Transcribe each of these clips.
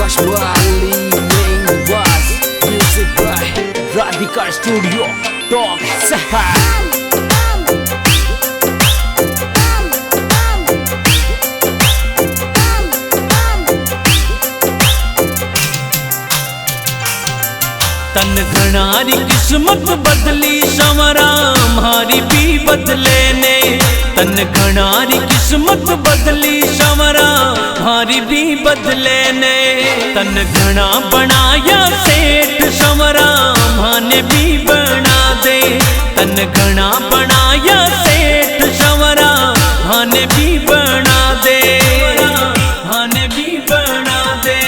Kashmali main was music by Radhika Studio Talk Sahar. तन घनारी किस्मत बदली संवरा हमारी भी बदले ने। तन घनारी किस्मत बदली संवरा हमारी भी बदले ने। तन घना बनाया सेठ संवरा माने भी बना दे। तन घना बनाया सेठ संवरा माने भी बना दे। माने भी बना दे।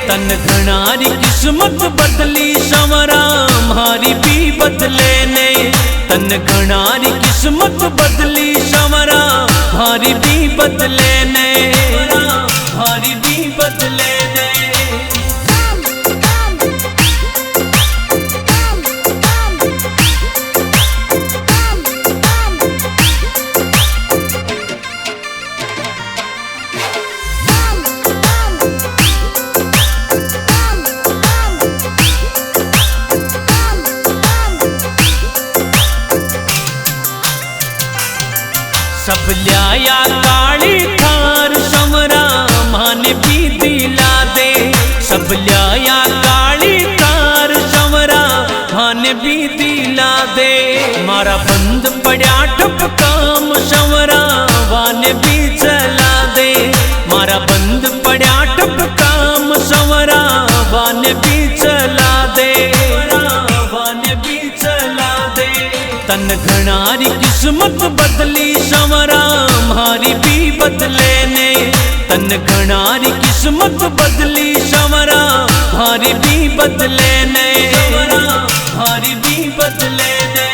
तन घनारी किस्मत बदली संवरा हमारी भी बदले ने। तन घनारी किस्मत बदली संवरा हमारी भी बदले ने। हमारी भी बदले ने। सब लिया काली थार संवरा माने भी दिला दे। सब लिया काली थार संवरा माने भी दिला दे। मारा बंद पड़ा ठप काम संवरा वाने भी चला दे। मारा बंद पड़ा ठप काम संवरा वाने भी चला दे। वाने भी चला दे। तन घनारी किस्मत बदली संवरा हमारी भी बदले ने। तन घनारी किस्मत बदली संवरा हमारी भी बदले ने। हमारी भी बदले ने।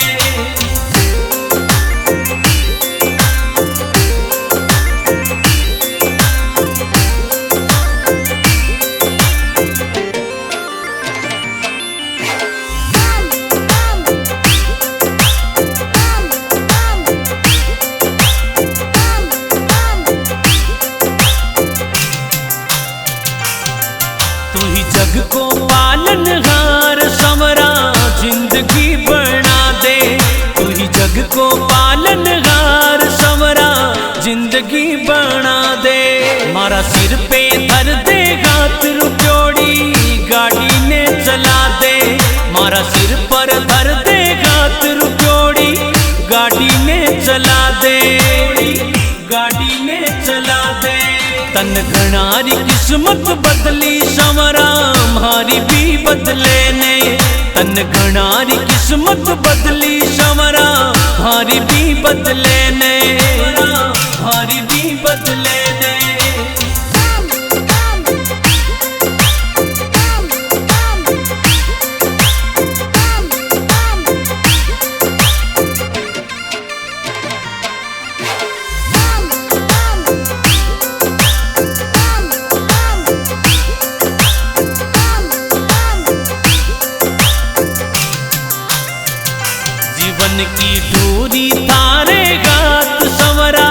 जग को पालनहार संवरा जिंदगी बना दे। तू ही जग को पालनहार संवरा जिंदगी बना दे। मारा सिर पे धर दे हाथ रुपयोड़ी गाड़ी ने चला दे। मारा सिर पर धर दे हाथ रुपयोड़ी गाड़ी ने चला दे। गाड़ी ने चला दे। तन घनारी किस्मत बदली संवरा हमारी भी बदले ने। तन घनारी किस्मत बदली संवरा हमारी भी बदले ने। हमारी भी बदले ने। जीवन की दूरी थारे गात संवरा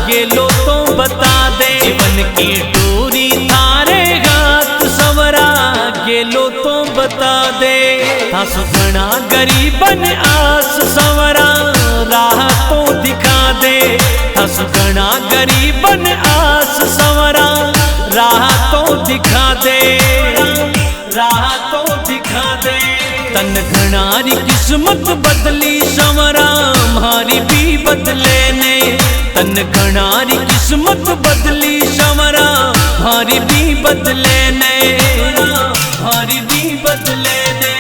गेलो तो बता दे। जीवन की दूरी थारे गात संवरा गेलो तो बता दे। हंस घना गरीबन आस संवरा राह तो दिखा दे। हंस घना गरीबन आस संवरा राह तो दिखा दे। राह तो दिखा दे। तन घनारी किस्मत बदली संवरा हमारी भी बदले ने। तन घनारी किस्मत बदली संवरा हमारी भी बदले ने। हमारी भी बदले ने।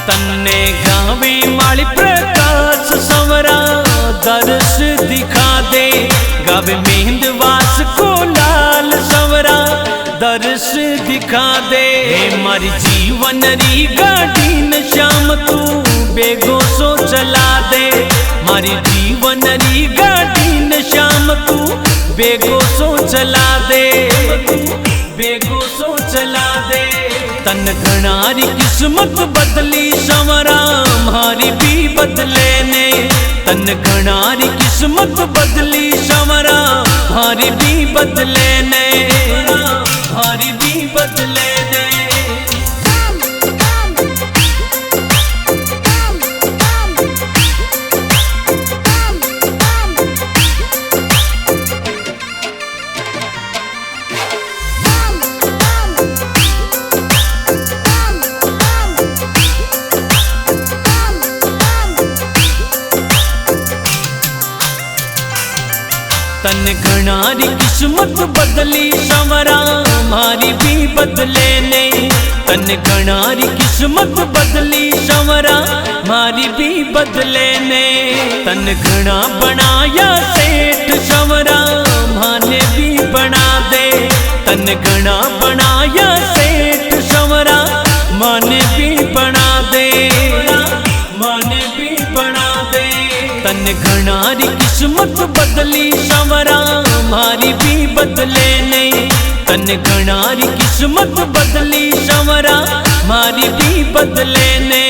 तन्ने गावे माली प्रकाश संवरा दर्श दिखा दे। गावे मेहंदवास को लाल संवरा दर्श दिखा दे। मारी जीवन री गाड़ी न श्याम तू बेगो सो चला दे। मारी जीवन री गाड़ी न श्याम तू बेगो सो चला दे, बेगो सो चला दे। तन घणारी किस्मत बदली संवरा मारी भी बदले ने, तन घणारी किस्मत बदली संवरा मारी भी बदले ने, मारी भी बदले ने। तन घणारी किस्मत बदली संवरा मारी भी बदले ने, तन घणारी किस्मत बदली संवरा मारी भी बदले ने। तन घना बनाया सेठ संवरा माने भी बना दे, तन घना बनाया सेठ संवरा माने भी बना दे, माने भी बना दे। तन घणारी किस्मत बदली संवरा मारी भी बदले ने, तन घणारी किस्मत बदली संवरा मारी भी बदले ने।